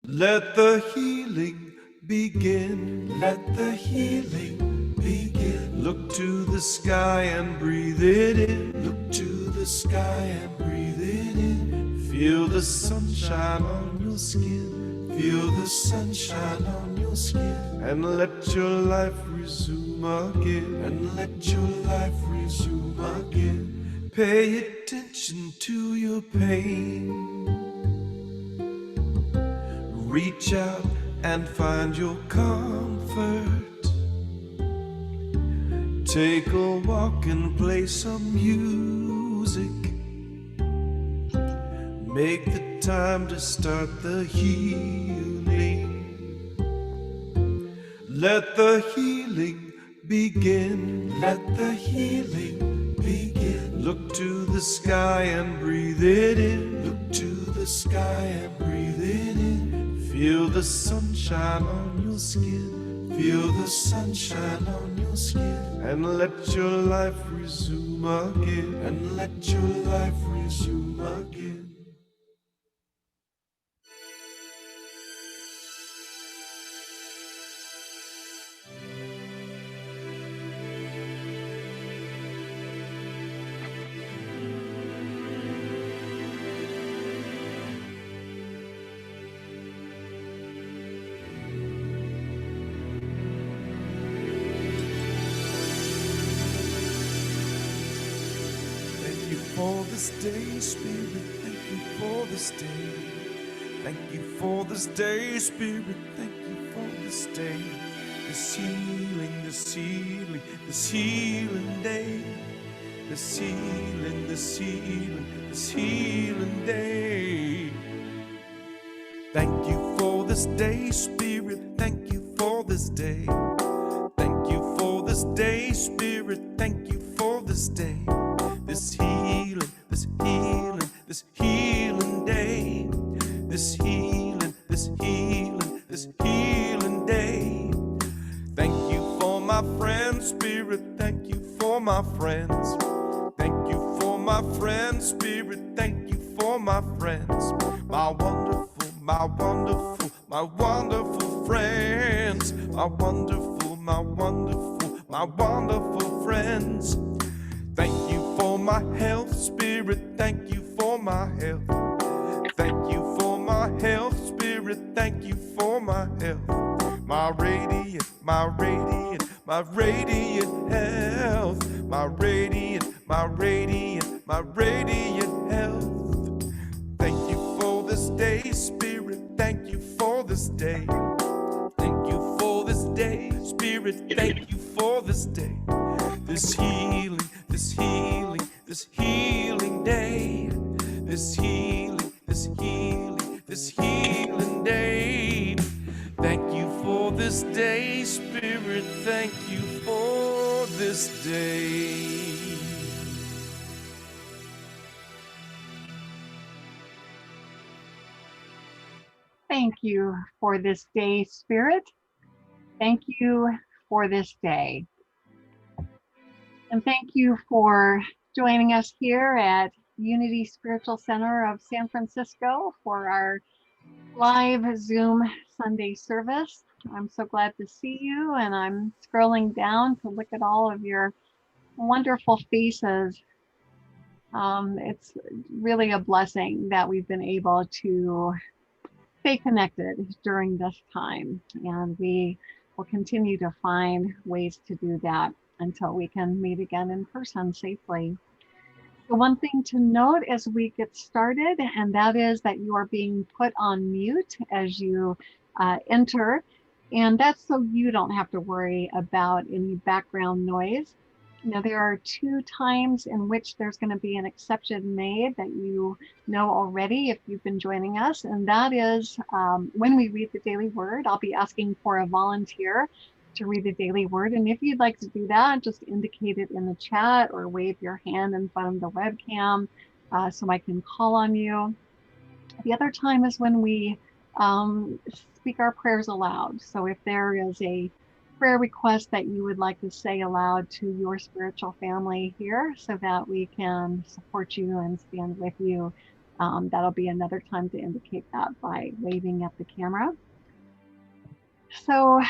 Let the healing begin. Let the healing begin. Look to the sky and breathe it in. Look to the sky and breathe it in. Feel the sunshine on your skin. Feel the sunshine on your skin. And let your life resume again. And let your life resume again. Pay attention to your pain. Reach out and find your comfort. Take a walk and play some music. Make the time to start the healing. Let the healing begin. Let the healing begin. Look to the sky and breathe it in. Look to the sky and breathe it in. Feel the sunshine on your skin. Feel the sunshine on your skin. And let your life resume again. And let your life resume again. For this day, Spirit, thank you for this day. Thank you for this day, Spirit, thank you for this day. This healing, this healing, this healing day. This healing, this healing, this healing day. Thank you for this day, Spirit, thank you for this day. Thank you for this day, Spirit, thank you for this day. This healing, this healing, this healing day. This healing, this healing, this healing day. Thank you for my friends, Spirit, thank you for my friends. Thank you for my friends, Spirit, thank you for my friends. My wonderful, my wonderful, my wonderful friends. My wonderful, my wonderful, my wonderful friends. Thank you for my health, Spirit, thank you for my health. Thank you for my health, Spirit, thank you for my health. My radiant, my radiant, my radiant health. My radiant, my radiant, my radiant health. Thank you for this day, Spirit, thank you for this day. Thank you for this day, Spirit, thank you for this day. This healing, this healing, this healing day. This healing, this healing, this healing day. Thank you for this day, Spirit, thank you for this day. Thank you for this day, Spirit. Thank you for this day. And thank you for joining us here at Unity Spiritual Center of San Francisco for our live Zoom Sunday service. I'm so glad to see you, and I'm scrolling down to look at all of your wonderful faces. It's really a blessing that we've been able to stay connected during this time, and we will continue to find ways to do that until we can meet again in person safely. The one thing to note as we get started, and that is that you are being put on mute as you enter, and that's so you don't have to worry about any background noise. Now, there are 2 times in which there's going to be an exception made that you know already if you've been joining us, and that is when we read the daily word. I'll be asking for a volunteer to read the daily word, and if you'd like to do that, just indicate it in the chat or wave your hand in front of the webcam so I can call on you. The other time is when we speak our prayers aloud. So if there is a prayer request that you would like to say aloud to your spiritual family here so that we can support you and stand with you That'll be another time to indicate that by waving at the camera. So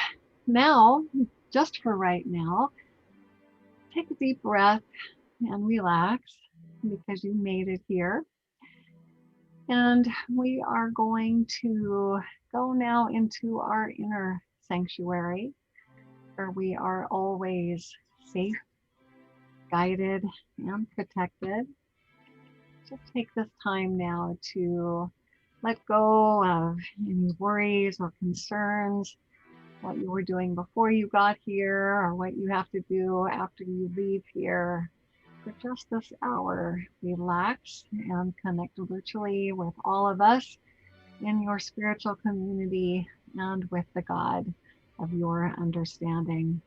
now, just for right now, take a deep breath and relax because you made it here. And we are going to go now into our inner sanctuary where we are always safe, guided, and protected. Just take this time now to let go of any worries or concerns, what you were doing before you got here or what you have to do after you leave here. For just this hour, relax and connect virtually with all of us in your spiritual community and with the God of your understanding.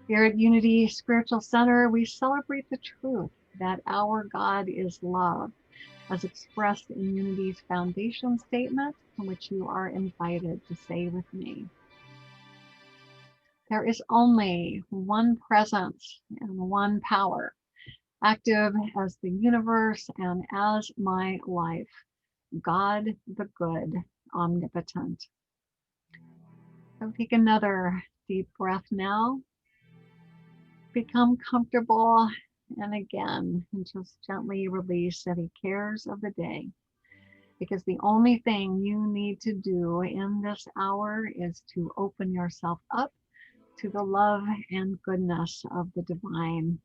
Here at Unity Spiritual Center, we celebrate the truth that our God is love, as expressed in Unity's foundation statement, which you are invited to say with me. There is only one presence and one power, active as the universe and as my life, God the good, omnipotent. So take another deep breath now. Become comfortable, and again, just gently release any cares of the day. Because the only thing you need to do in this hour is to open yourself up to the love and goodness of the divine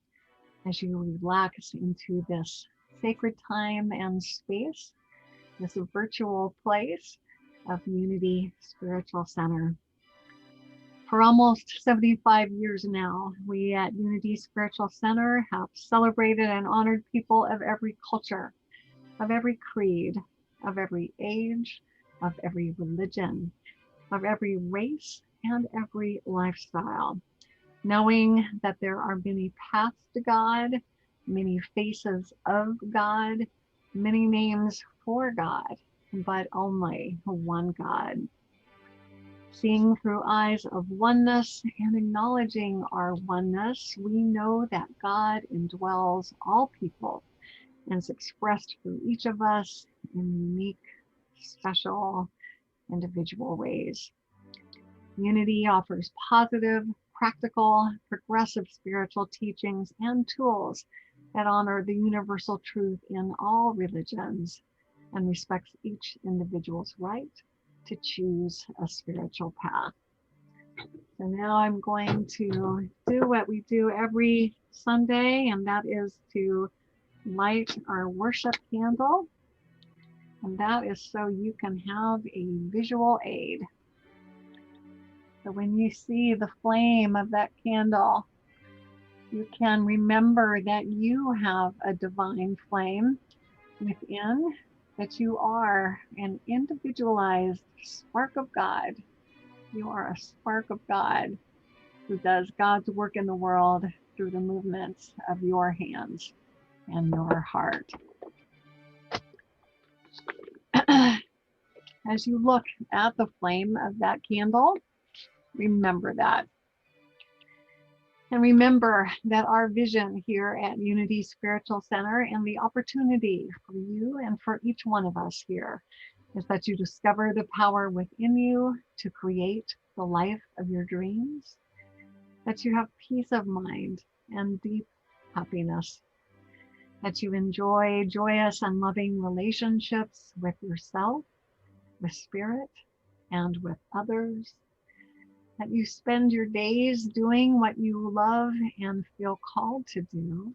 as you relax into this sacred time and space, this virtual place of Unity Spiritual Center. For almost 75 years now, we at Unity Spiritual Center have celebrated and honored people of every culture, of every creed, of every age, of every religion, of every race, and every lifestyle, knowing that there are many paths to God, many faces of God, many names for God, but only one God. Seeing through eyes of oneness and acknowledging our oneness, we know that God indwells all people and is expressed through each of us in unique, special, individual ways. Unity offers positive, practical, progressive spiritual teachings and tools that honor the universal truth in all religions and respects each individual's right to choose a spiritual path. So now I'm going to do what we do every Sunday, and that is to light our worship candle. And that is so you can have a visual aid. So when you see the flame of that candle, you can remember that you have a divine flame within, that you are an individualized spark of God. You are a spark of God who does God's work in the world through the movements of your hands and your heart. As you look at the flame of that candle, remember that. And remember that our vision here at Unity Spiritual Center and the opportunity for you and for each one of us here is that you discover the power within you to create the life of your dreams, that you have peace of mind and deep happiness, that you enjoy joyous and loving relationships with yourself, with spirit, and with others, that you spend your days doing what you love and feel called to do,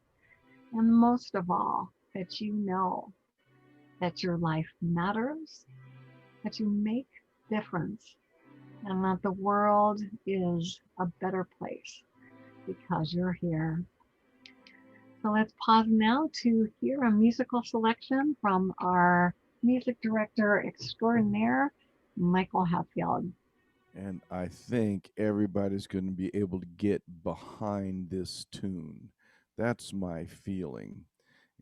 and most of all, that you know that your life matters, that you make difference, and that the world is a better place because you're here. So let's pause now to hear a musical selection from our music director extraordinaire, Michael Hatfield. And I think everybody's going to be able to get behind this tune. That's my feeling.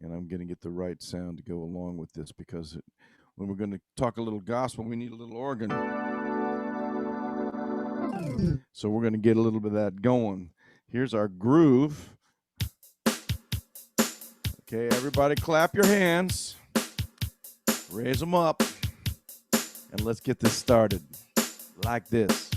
And I'm going to get the right sound to go along with this because when we're going to talk a little gospel, we need a little organ. So we're going to get a little bit of that going. Here's our groove. Okay, everybody clap your hands. Raise them up. And let's get this started like this.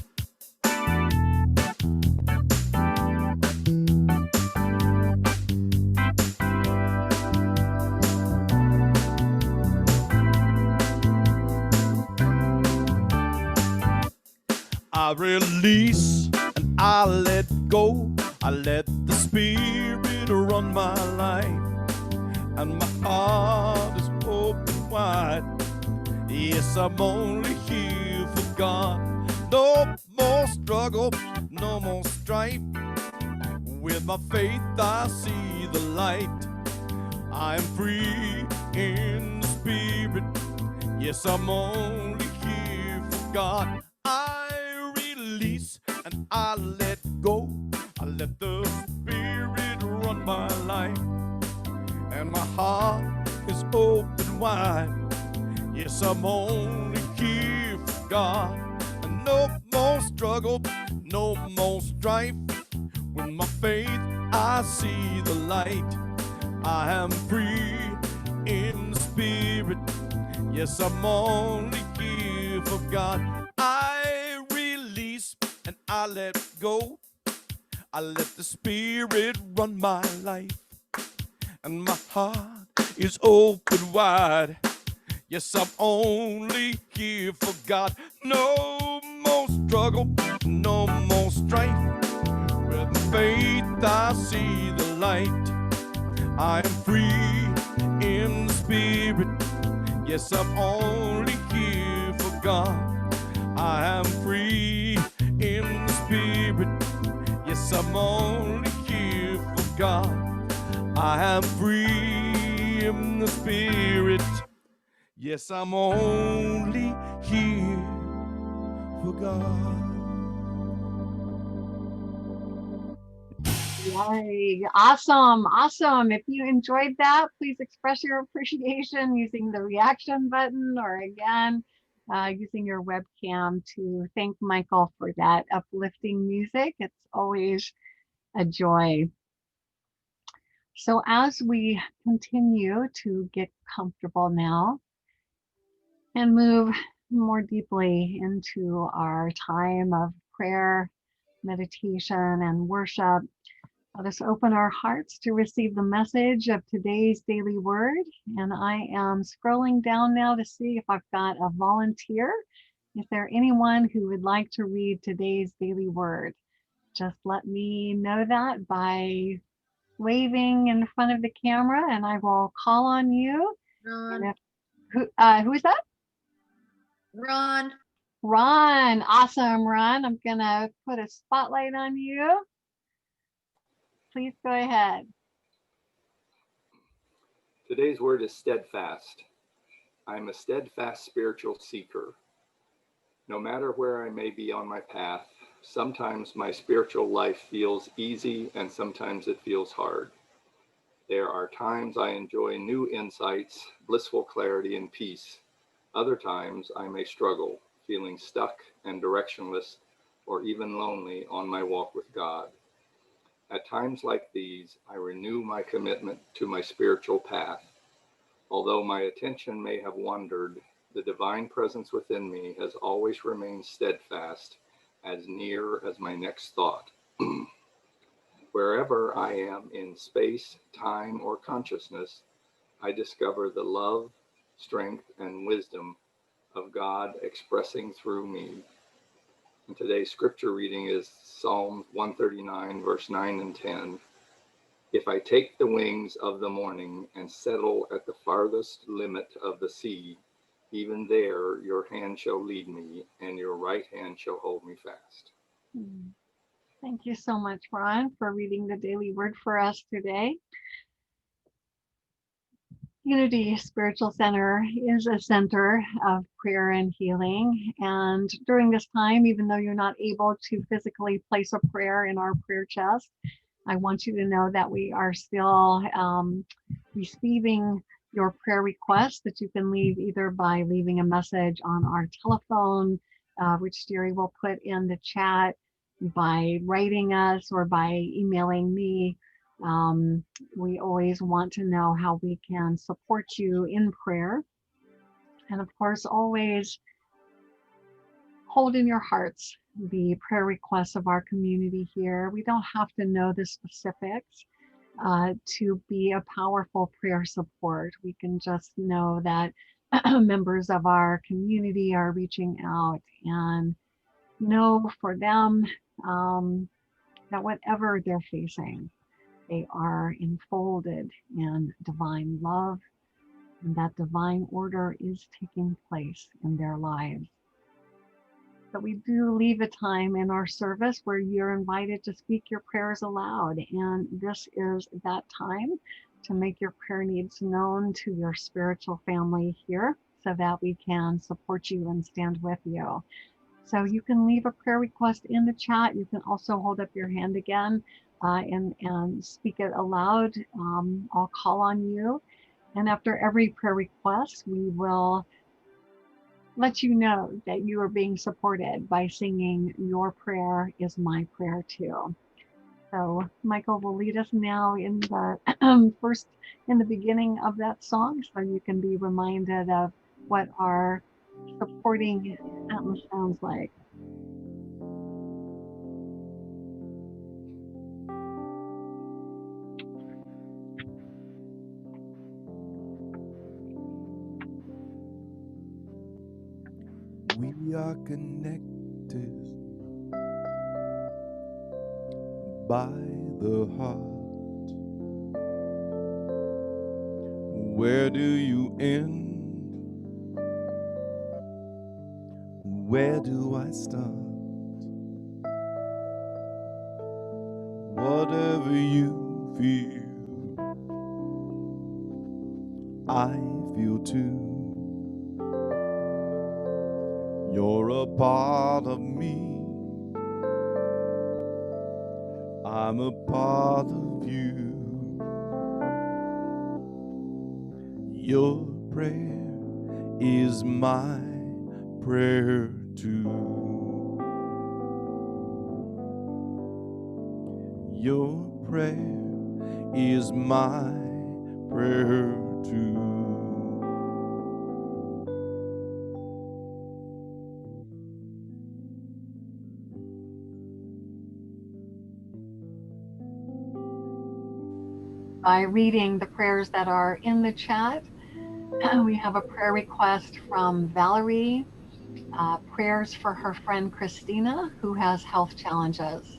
I release and I let go. I let the Spirit run my life, and my heart is open wide. Yes, I'm only here for God. No more struggle, no more strife. With my faith I see the light. I am free in the Spirit. Yes, I'm only here for God. I release and I let go. I let the Spirit run my life, and my heart is open wide. Yes, I'm only here for God. And no more struggle, no more strife. With my faith I see the light. I am free in the Spirit. Yes, I'm only here for God. I release and I let go. I let the Spirit run my life, and my heart is open wide. Yes, I'm only here for God. No more struggle, no more strife. With faith I see the light. I am free in the Spirit. Yes, I'm only here for God. I am free in the Spirit. Yes, I'm only here for God. I am free in the Spirit. Yes, I'm only here for God. Yay. Awesome. Awesome. If you enjoyed that, please express your appreciation using the reaction button, or again, using your webcam to thank Michael for that uplifting music. It's always a joy. So as we continue to get comfortable now and move more deeply into our time of prayer, meditation, and worship, let us open our hearts to receive the message of today's daily word. And I am scrolling down now to see if I've got a volunteer. Is there anyone who would like to read today's daily word? Just let me know that by waving in front of the camera, and I will call on you. And if, who is that? Ron. Ron. Awesome, Ron. I'm gonna put a spotlight on you. Please go ahead. Today's word is steadfast. I'm a steadfast spiritual seeker. No matter where I may be on my path, sometimes my spiritual life feels easy and sometimes it feels hard. There are times I enjoy new insights, blissful clarity, and peace. Other times I may struggle, feeling stuck and directionless, or even lonely on my walk with God. At times like these, I renew my commitment to my spiritual path. Although my attention may have wandered, the divine presence within me has always remained steadfast, as near as my next thought. Wherever I am in space, time, or consciousness, I discover the love, strength, and wisdom of God expressing through me. And today's scripture reading is Psalm 139, verse 9 and 10. If I take the wings of the morning and settle at the farthest limit of the sea, even there your hand shall lead me, and your right hand shall hold me fast. Thank you so much, Ron, for reading the daily word for us today. Unity Spiritual Center is a center of prayer and healing. And during this time, even though you're not able to physically place a prayer in our prayer chest, I want you to know that we are still receiving your prayer requests that you can leave either by leaving a message on our telephone, which Jerry will put in the chat, by writing us, or by emailing me. We always want to know how we can support you in prayer. And of course, always hold in your hearts the prayer requests of our community here. We don't have to know the specifics to be a powerful prayer support. We can just know that members of our community are reaching out, and know for them that whatever they're facing, they are enfolded in divine love, and that divine order is taking place in their lives. But we do leave a time in our service where you're invited to speak your prayers aloud. And this is that time to make your prayer needs known to your spiritual family here so that we can support you and stand with you. So you can leave a prayer request in the chat. You can also hold up your hand again and speak it aloud. I'll call on you. And after every prayer request, we will let you know that you are being supported by singing "Your Prayer is My Prayer Too." So Michael will lead us now in the in the beginning of that song, so you can be reminded of what our supporting anthem sounds like. We are connected by the heart. Where do you end? Where do I start? Whatever you feel, I feel too. You're a part of me, I'm a part of you. Your prayer is my prayer too. Your prayer is my prayer too. By reading the prayers that are in the chat, we have a prayer request from Valerie, prayers for her friend Christina, who has health challenges.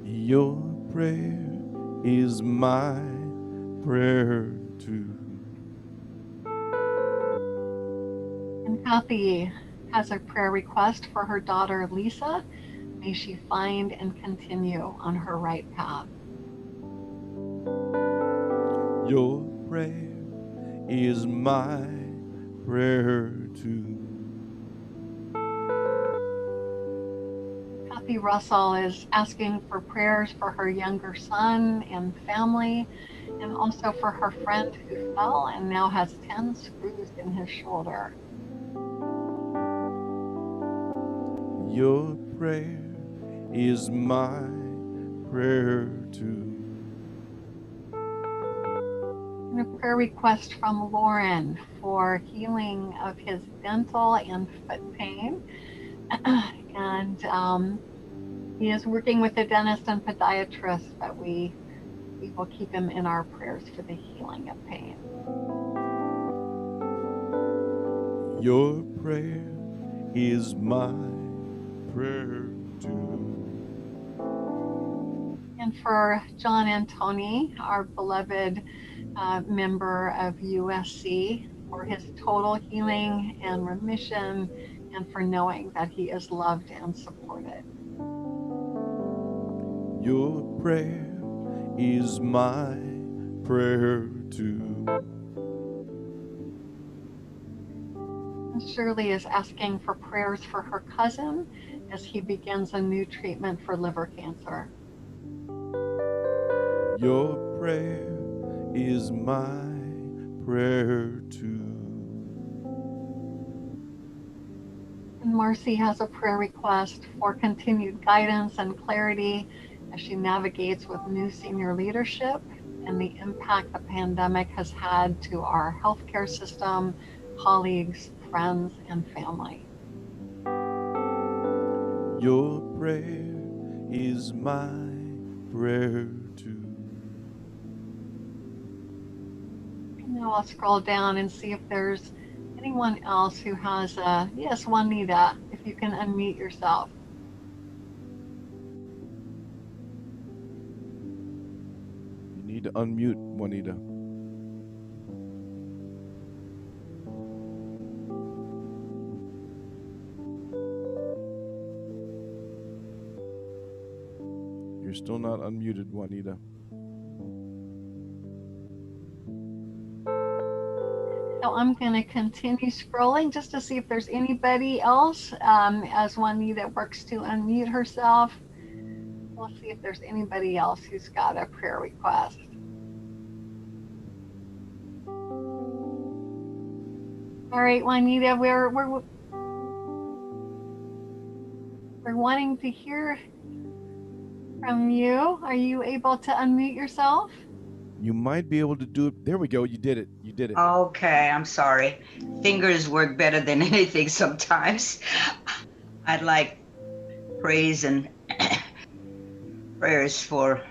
Your prayer is my prayer too. And Kathy has a prayer request for her daughter Lisa. May she find and continue on her right path. Your prayer is my prayer too. Kathy Russell is asking for prayers for her younger son and family, and also for her friend who fell and now has 10 screws in his shoulder. Your prayer is my prayer too. And a prayer request from Lauren for healing of his dental and foot pain. And he is working with a dentist and podiatrist, but we will keep him in our prayers for the healing of pain. Your prayer is my prayer too. And for John and Tony, our beloved member of USC, for his total healing and remission, and for knowing that he is loved and supported. Your prayer is my prayer too. And Shirley is asking for prayers for her cousin as he begins a new treatment for liver cancer. Your prayer is my prayer too. And Marcy has a prayer request for continued guidance and clarity as she navigates with new senior leadership and the impact the pandemic has had to our healthcare system, colleagues, friends, and family. Your prayer is my prayer too. Now I'll scroll down and see if there's anyone else who has a, yes, Juanita, if you can unmute yourself. You need to unmute, Juanita. You're still not unmuted, Juanita. So I'm going to continue scrolling just to see if there's anybody else as Juanita works to unmute herself. We'll see if there's anybody else who's got a prayer request. All right, Juanita, we're wanting to hear from you. Are you able to unmute yourself? You might be able to do it. There we go. You did it. You did it. Okay, I'm sorry. Fingers work better than anything sometimes. I'd like praise and prayers for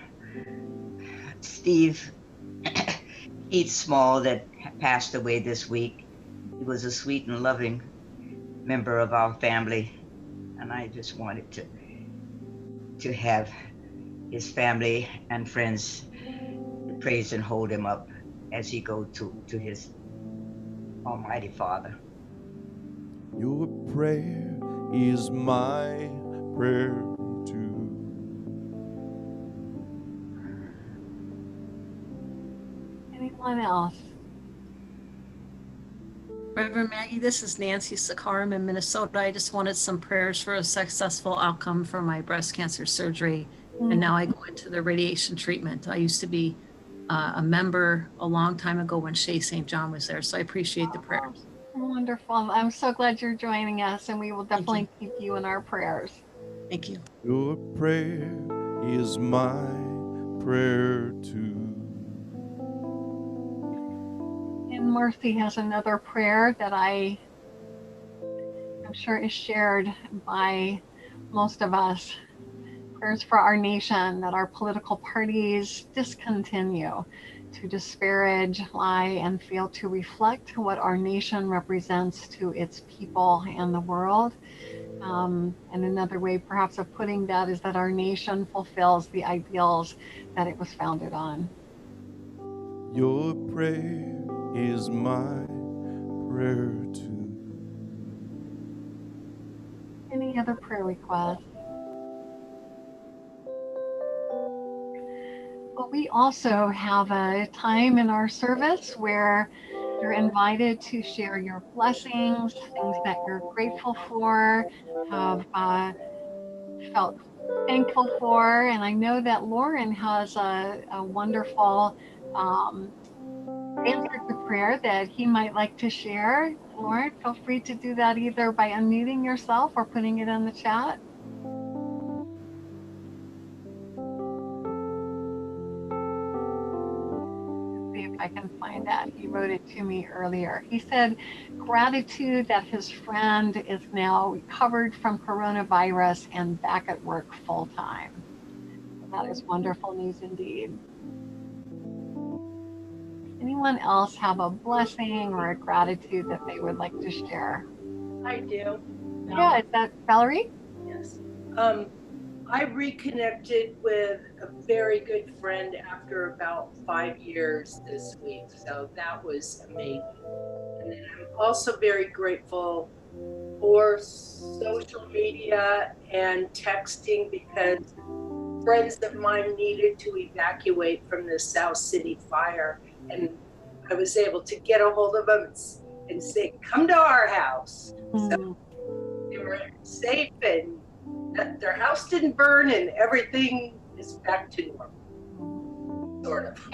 Steve Keith Small that passed away this week. He was a sweet and loving member of our family, and I just wanted to have his family and friends praise and hold him up as he go to his Almighty Father. Your prayer is my prayer too. Anyone else? Reverend Maggie, this is Nancy Sakaram in Minnesota. I just wanted some prayers for a successful outcome for my breast cancer surgery. And now I go into the radiation treatment. I used to be a member a long time ago when Shea St. John was there. So I appreciate the prayers. Wonderful. I'm so glad you're joining us, and we will definitely keep you in our prayers. Thank you. Your prayer is my prayer too. And Mercy has another prayer that I'm sure is shared by most of us. Prayers for our nation, that our political parties discontinue to disparage, lie, and fail to reflect what our nation represents to its people and the world. And another way perhaps of putting that is that our nation fulfills the ideals that it was founded on. Your prayer is my prayer too. Any other prayer requests? Well, we also have a time in our service where you're invited to share your blessings, things that you're grateful for, have felt thankful for. And I know that Lauren has a wonderful answer to prayer that he might like to share. Lauren, feel free to do that either by unmuting yourself or putting it in the chat. See if I can find that. He wrote it to me earlier. He said gratitude that his friend is now recovered from coronavirus and back at work full time. That is wonderful news indeed. Anyone else have a blessing or a gratitude that they would like to share? I do. Yeah, is that Valerie? Yes. I reconnected with a very good friend after about 5 years this week, so that was amazing. And then I'm also very grateful for social media and texting, because friends of mine needed to evacuate from the South City fire, and I was able to get a hold of them and say, come to our house. So they were safe, and their house didn't burn, and everything is back to normal, sort of.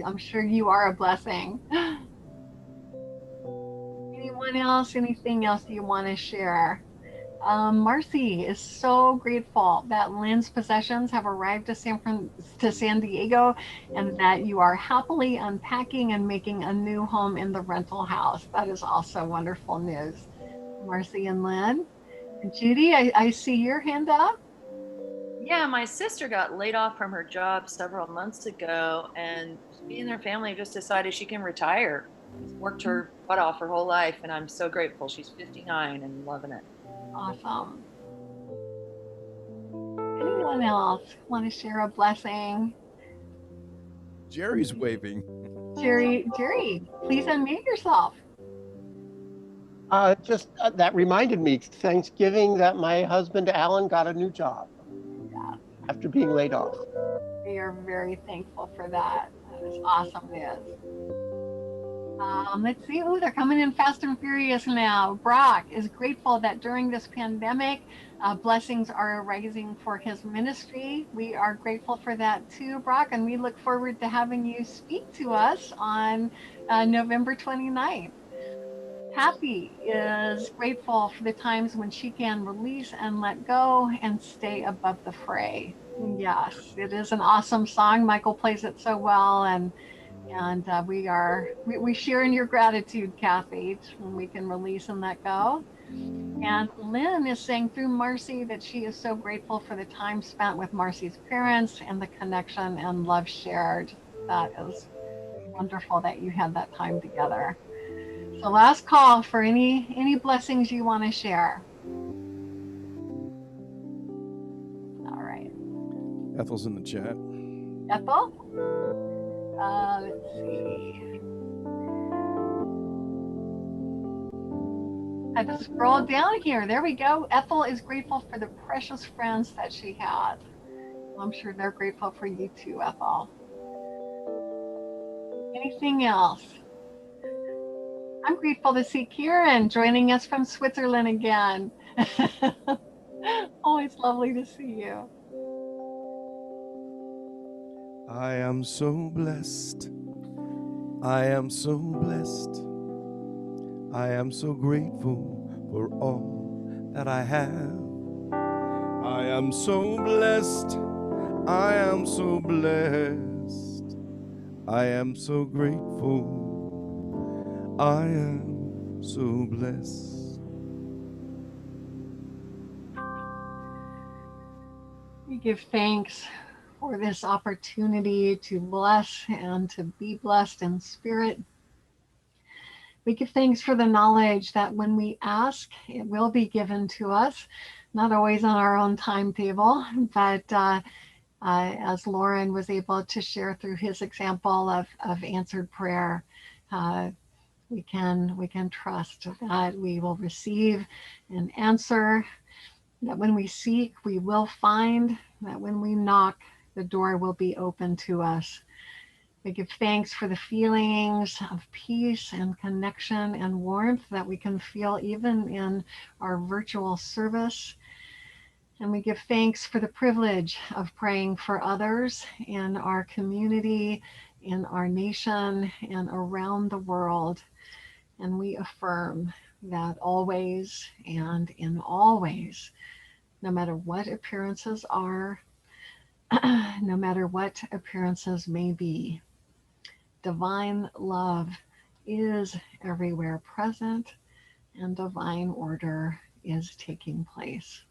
I'm sure you are a blessing. Anyone else, anything else you want to share? Marcy is so grateful that Lynn's possessions have arrived to San Diego, and that you are happily unpacking and making a new home in the rental house. That is also wonderful news, Marcy and Lynn. And Judy, I see your hand up. Yeah, my sister got laid off from her job several months ago, and she and her family have just decided she can retire. She's worked her butt off her whole life, and I'm so grateful. She's 59 and loving it. Awesome. Anyone else want to share a blessing? Jerry's waving. Jerry, please unmute yourself. That reminded me, Thanksgiving, that my husband Alan got a new job after being laid off. We are very thankful for that. That is awesome news. Let's see. Oh, they're coming in fast and furious now. Brock is grateful that during this pandemic, blessings are arising for his ministry. We are grateful for that too, Brock, and we look forward to having you speak to us on November 29th. Happy is grateful for the times when she can release and let go and stay above the fray. Yes, it is an awesome song. Michael plays it so well, and we share in your gratitude, Kathy, when we can release and let go. And Lynn is saying through Marcy that she is so grateful for the time spent with Marcy's parents and the connection and love shared. That is wonderful that you had that time together. So last call for any blessings you want to share. All right. Ethel's in the chat. Ethel? Let's see. I had to scroll down here. There we go. Ethel is grateful for the precious friends that she had. I'm sure they're grateful for you too, Ethel. Anything else? I'm grateful to see Kieran joining us from Switzerland again. Always lovely to see you. I am so blessed. I am so blessed. I am so grateful for all that I have. I am so blessed. I am so blessed. I am so grateful. I am so blessed. We give thanks for this opportunity to bless and to be blessed in spirit. We give thanks for the knowledge that when we ask, it will be given to us, not always on our own timetable, but as Lauren was able to share through his example of answered prayer, we can trust that we will receive an answer, that when we seek, we will find, that when we knock, the door will be open to us. We give thanks for the feelings of peace and connection and warmth that we can feel even in our virtual service. And we give thanks for the privilege of praying for others in our community, in our nation, and around the world. And we affirm that always and in all ways, no matter what appearances are, no matter what appearances may be, divine love is everywhere present, and divine order is taking place.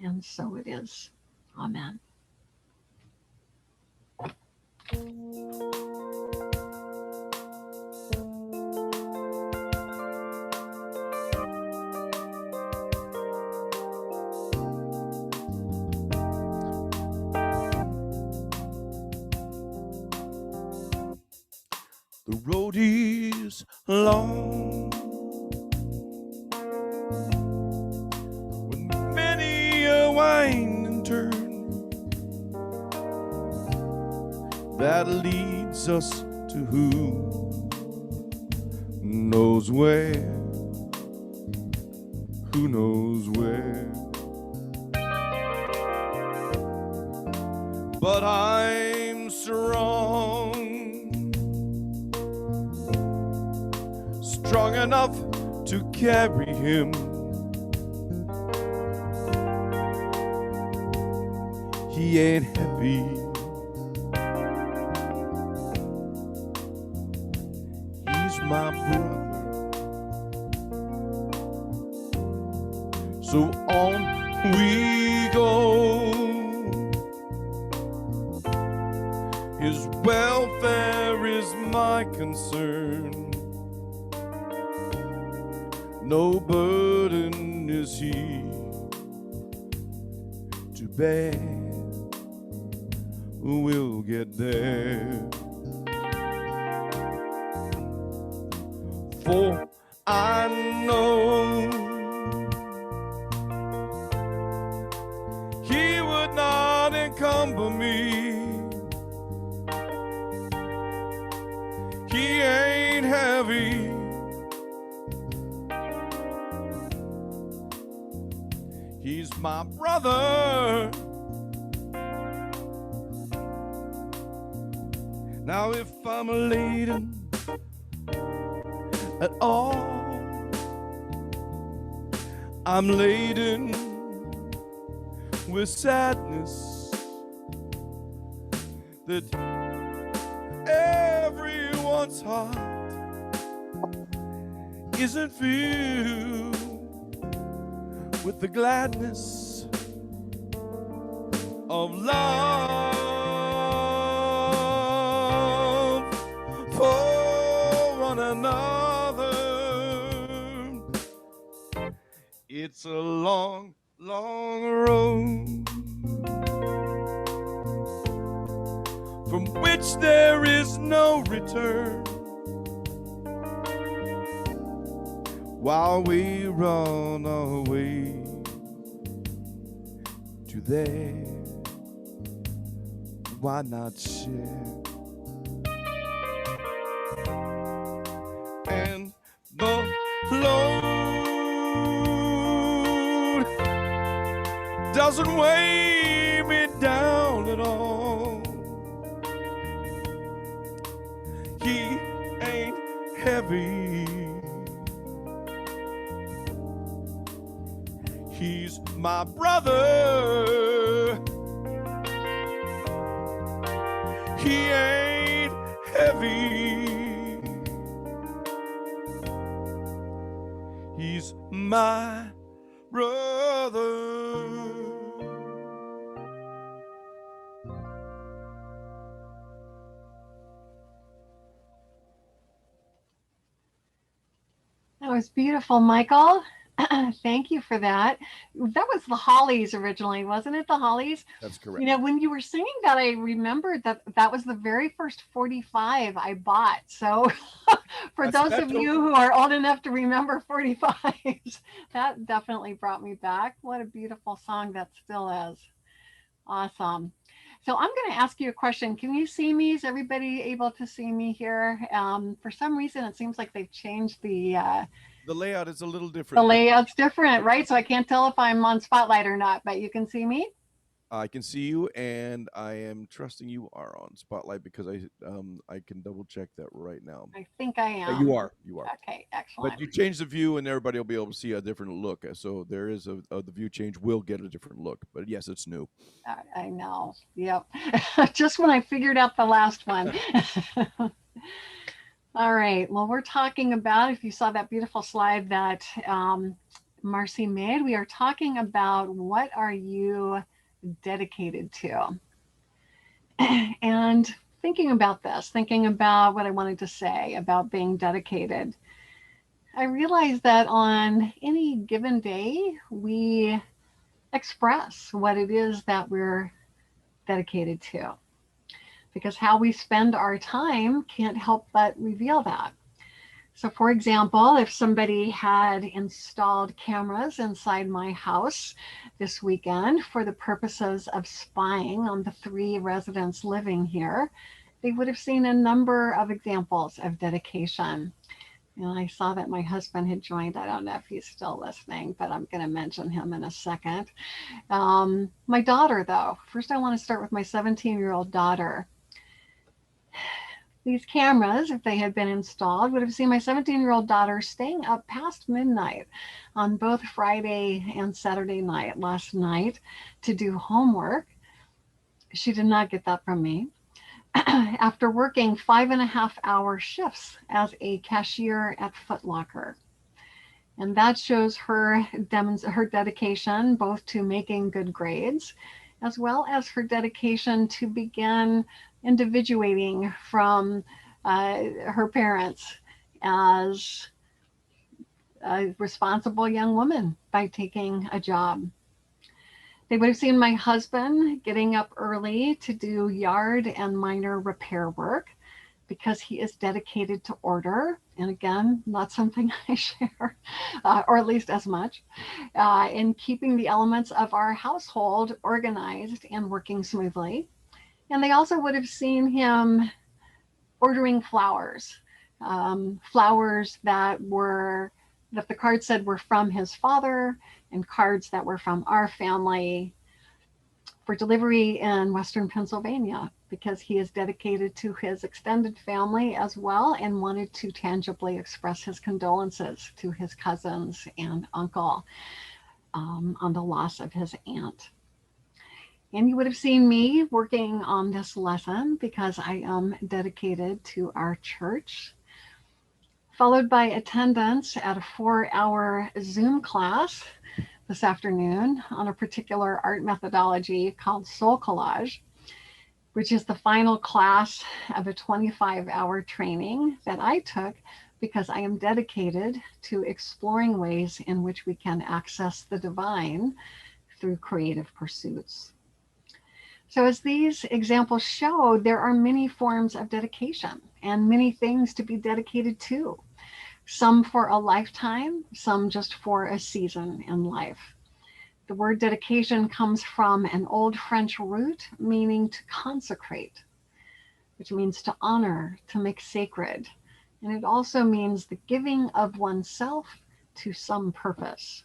And so it is. Amen. The road is long, with many a wind and turn that leads us to who knows where, who knows where. But I'm strong enough to carry him he ain't happy. He's my brother. So on we go. His welfare is my concern. No burden is he to bear. We'll get there. For I know he would not encumber me. He ain't heavy. He's my brother. Now if I'm laden at all, I'm laden with sadness that everyone's heart isn't filled with the gladness of love for one another. It's a long, long road from which there is no return. While we run our way to there, why not share? And the load doesn't weigh me down at all. He ain't heavy. He's my brother. He ain't heavy. He's my brother. That was beautiful, Michael. Thank you for that. That was the Hollies originally, wasn't it? The Hollies? That's correct. You know, when you were singing that, I remembered that that was the very first 45 I bought. So for That's those of special. you who are old enough to remember 45s, that definitely brought me back. What a beautiful song that still is. Awesome. So I'm going to ask you a question. Can you see me? Is everybody able to see me here? For some reason, it seems like they've changed the layout is a little different. the layout's different, right? So I can't tell if I'm on Spotlight or not, but you can see me? I can see you, and I am trusting you are on Spotlight because I can double check that right now. I think I am. You are. Okay, excellent. But you change the view, and everybody will be able to see a different look. So there is the view change will get a different look. But yes, it's new. I know. Yep. Just when I figured out the last one. All right. Well, we're talking about, if you saw that beautiful slide that Marcy made, we are talking about what are you dedicated to? And thinking about this, thinking about what I wanted to say about being dedicated, I realized that on any given day, we express what it is that we're dedicated to. Because how we spend our time can't help but reveal that. So for example, if somebody had installed cameras inside my house this weekend for the purposes of spying on the 3 residents living here, they would have seen a number of examples of dedication. And I saw that my husband had joined. I don't know if he's still listening, but I'm going to mention him in a second. My daughter, though, first I want to start with my 17-year-old daughter. These cameras, if they had been installed, would have seen my 17-year-old daughter staying up past midnight on both Friday and Saturday night last night to do homework. She did not get that from me. After working 5.5-hour shifts as a cashier at Foot Locker. And that shows her dedication both to making good grades, as well as her dedication to begin individuating from her parents as a responsible young woman by taking a job. They would have seen my husband getting up early to do yard and minor repair work because he is dedicated to order. And again, not something I share, or at least as much, in keeping the elements of our household organized and working smoothly. And they also would have seen him ordering flowers, flowers that the card said were from his father, and cards that were from our family for delivery in Western Pennsylvania, because he is dedicated to his extended family as well and wanted to tangibly express his condolences to his cousins and uncle on the loss of his aunt. And you would have seen me working on this lesson because I am dedicated to our church, followed by attendance at a 4-hour Zoom class this afternoon on a particular art methodology called soul collage, which is the final class of a 25-hour training that I took because I am dedicated to exploring ways in which we can access the divine through creative pursuits. So as these examples show, there are many forms of dedication and many things to be dedicated to. Some for a lifetime, some just for a season in life. The word dedication comes from an old French root meaning to consecrate, which means to honor, to make sacred. And it also means the giving of oneself to some purpose.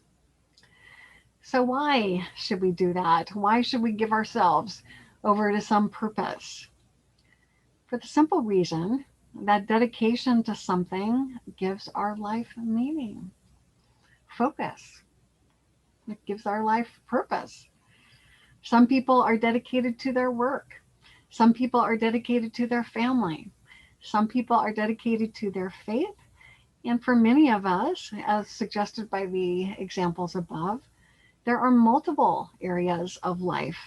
So why should we do that? Why should we give ourselves over to some purpose? For the simple reason that dedication to something gives our life meaning, focus. It gives our life purpose. Some people are dedicated to their work. Some people are dedicated to their family. Some people are dedicated to their faith. And for many of us, as suggested by the examples above, there are multiple areas of life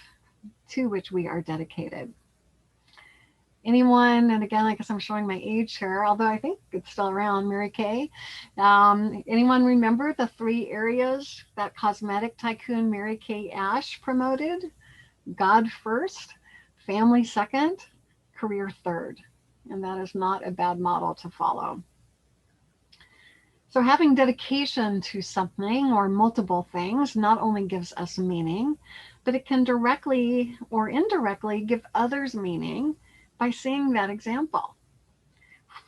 to which we are dedicated. Anyone, and again, I guess I'm showing my age here, although I think it's still around, Mary Kay. Anyone remember the 3 areas that cosmetic tycoon Mary Kay Ash promoted? God first, family second, career third. And that is not a bad model to follow. So having dedication to something or multiple things not only gives us meaning, but it can directly or indirectly give others meaning by seeing that example.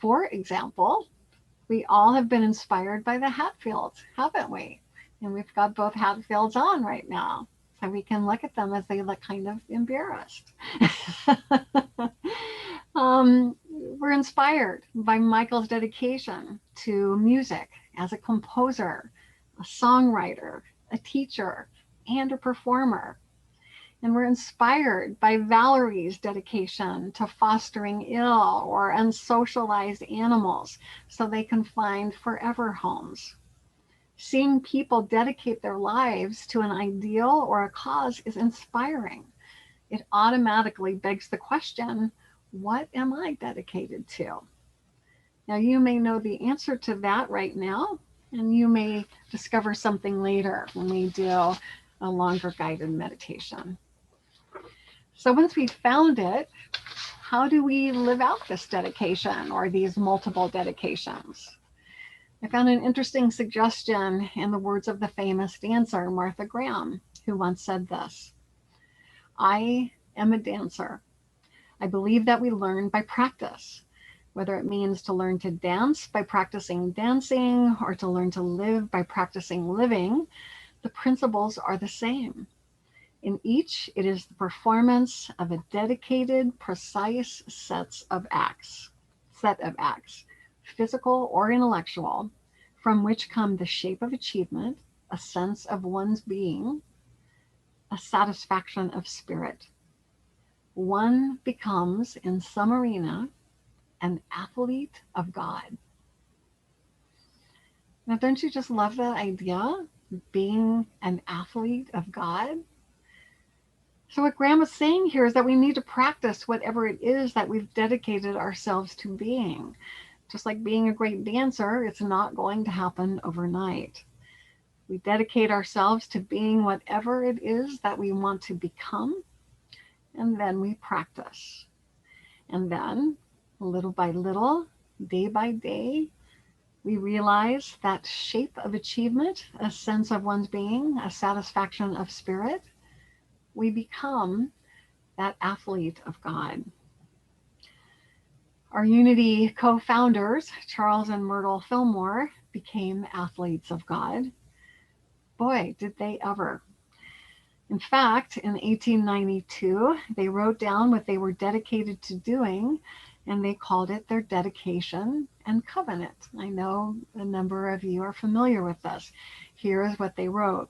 For example, we all have been inspired by the Hatfields, haven't we? And we've got both Hatfields on right now, so we can look at them as they look kind of embarrassed. We're inspired by Michael's dedication to music as a composer, a songwriter, a teacher, and a performer. And we're inspired by Valerie's dedication to fostering ill or unsocialized animals so they can find forever homes. Seeing people dedicate their lives to an ideal or a cause is inspiring. It automatically begs the question, what am I dedicated to? Now, you may know the answer to that right now, and you may discover something later when we do a longer guided meditation. So once we've found it, how do we live out this dedication or these multiple dedications? I found an interesting suggestion in the words of the famous dancer, Martha Graham, who once said this: I am a dancer. I believe that we learn by practice, whether it means to learn to dance by practicing dancing or to learn to live by practicing living. The principles are the same. In each, it is the performance of a dedicated, precise set of acts, physical or intellectual, from which come the shape of achievement, a sense of one's being, a satisfaction of spirit. one becomes, in some arena, an athlete of God. Now, don't you just love that idea? Being an athlete of God? So, what Grandma's saying here is that we need to practice whatever it is that we've dedicated ourselves to being. Just like being a great dancer, it's not going to happen overnight. We dedicate ourselves to being whatever it is that we want to become, and then we practice. And then, little by little, day by day, we realize that shape of achievement, a sense of one's being, a satisfaction of spirit. We become that athlete of God. Our Unity co-founders, Charles and Myrtle Fillmore, became athletes of God. Boy, did they ever. In fact, in 1892, they wrote down what they were dedicated to doing, and they called it their dedication and covenant. I know a number of you are familiar with this. Here is what they wrote.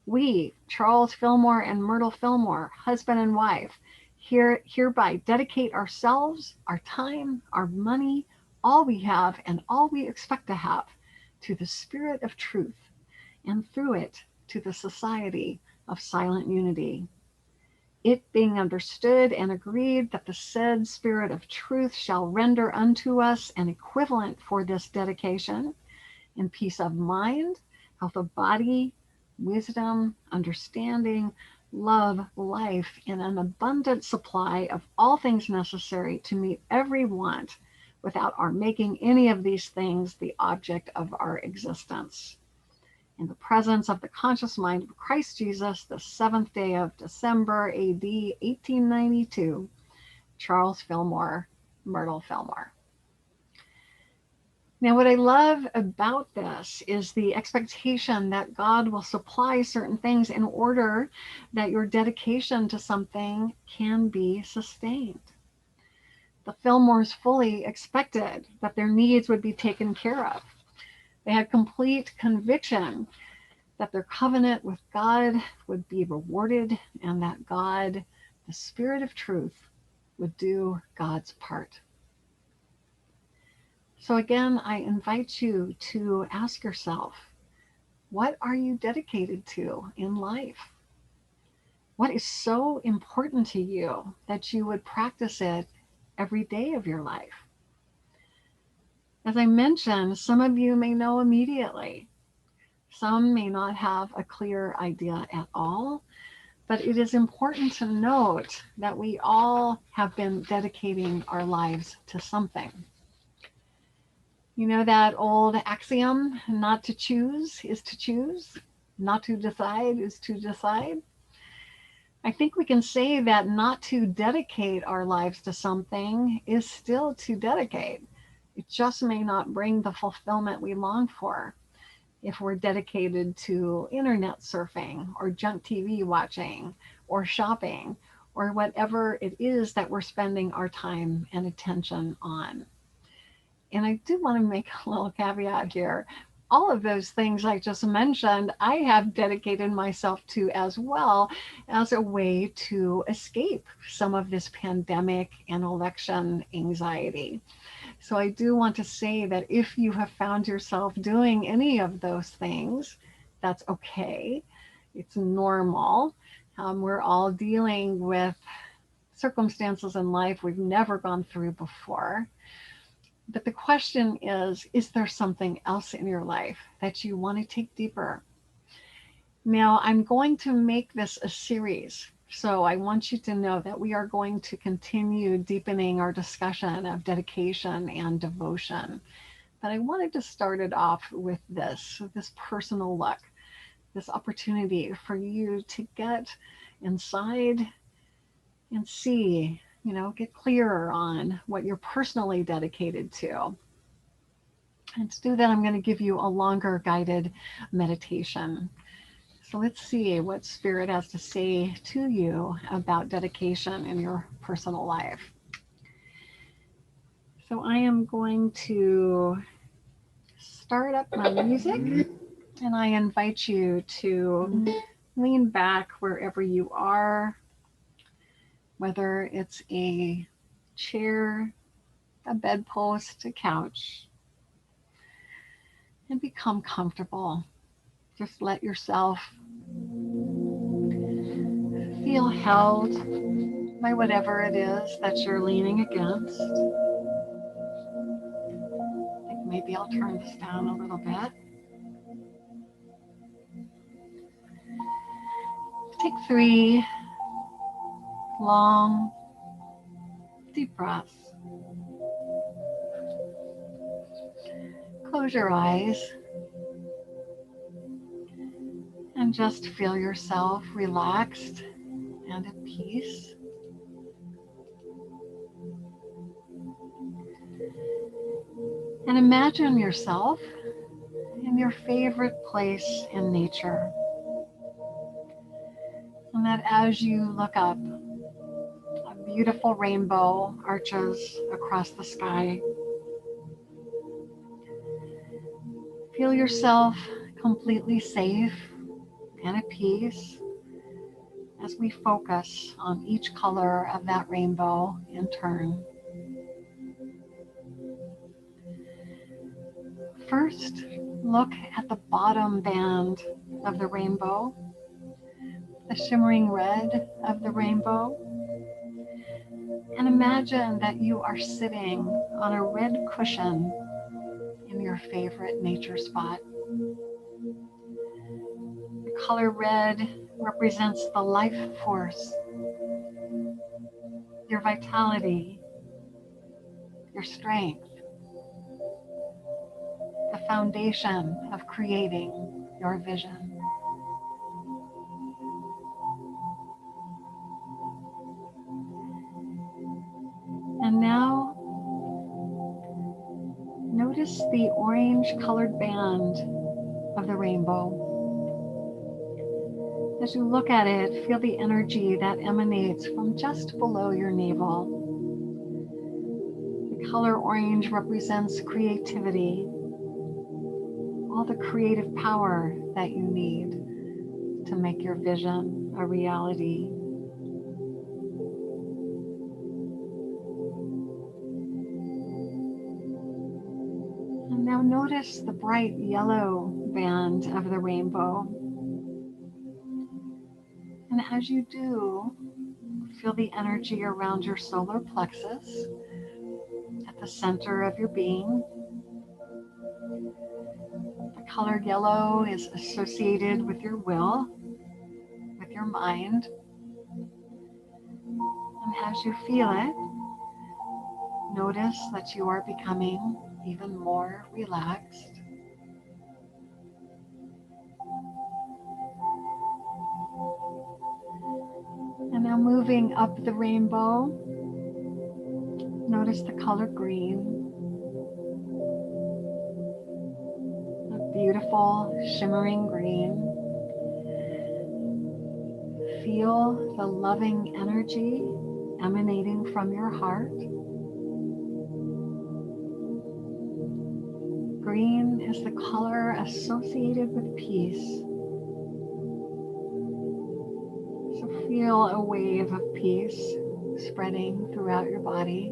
We, Charles Fillmore and Myrtle Fillmore, husband and wife, hereby dedicate ourselves, our time, our money, all we have and all we expect to have, to the spirit of truth, and through it to the society of silent unity. It being understood and agreed that the said spirit of truth shall render unto us an equivalent for this dedication in peace of mind, health of body, wisdom, understanding, love, life, and an abundant supply of all things necessary to meet every want without our making any of these things the object of our existence. In the presence of the conscious mind of Christ Jesus, the 7th day of December, AD 1892, Charles Fillmore, Myrtle Fillmore. Now, what I love about this is the expectation that God will supply certain things in order that your dedication to something can be sustained. The Fillmores fully expected that their needs would be taken care of. They had complete conviction that their covenant with God would be rewarded and that God, the Spirit of truth, would do God's part. So again, I invite you to ask yourself, what are you dedicated to in life? What is so important to you that you would practice it every day of your life? As I mentioned, some of you may know immediately. Some may not have a clear idea at all, but it is important to note that we all have been dedicating our lives to something. You know that old axiom, not to choose is to choose, not to decide is to decide? I think we can say that not to dedicate our lives to something is still to dedicate. It just may not bring the fulfillment we long for if we're dedicated to internet surfing or junk TV watching or shopping or whatever it is that we're spending our time and attention on. And I do want to make a little caveat here. All of those things I just mentioned, I have dedicated myself to as well as a way to escape some of this pandemic and election anxiety. So I do want to say that if you have found yourself doing any of those things, that's okay. It's normal. We're all dealing with circumstances in life we've never gone through before. But the question is there something else in your life that you want to take deeper? Now, I'm going to make this a series. So I want you to know that we are going to continue deepening our discussion of dedication and devotion. But I wanted to start it off with this personal look, this opportunity for you to get inside and see, get clearer on what you're personally dedicated to. And to do that, I'm going to give you a longer guided meditation. So let's see what Spirit has to say to you about dedication in your personal life. So I am going to start up my music, and I invite you to lean back wherever you are. whether it's a chair, a bedpost, a couch, and become comfortable. Just let yourself feel held by whatever it is that you're leaning against. I think maybe I'll turn this down a little bit. Take 3 long, deep breaths. Close your eyes and just feel yourself relaxed and at peace. And imagine yourself in your favorite place in nature. And that as you look up, a beautiful rainbow arches across the sky. Feel yourself completely safe and at peace as we focus on each color of that rainbow in turn. First, look at the bottom band of the rainbow, the shimmering red of the rainbow, and imagine that you are sitting on a red cushion in your favorite nature spot. The color red represents the life force, your vitality, your strength, the foundation of creating your vision. And now, notice the orange colored band of the rainbow. As you look at it, feel the energy that emanates from just below your navel. The color orange represents creativity, all the creative power that you need to make your vision a reality. And now notice the bright yellow band of the rainbow. And as you do, feel the energy around your solar plexus at the center of your being. The color yellow is associated with your will, with your mind. And as you feel it, notice that you are becoming even more relaxed. And now moving up the rainbow, notice the color green. A beautiful shimmering green. Feel the loving energy emanating from your heart. Green is the color associated with peace. So feel a wave of peace spreading throughout your body.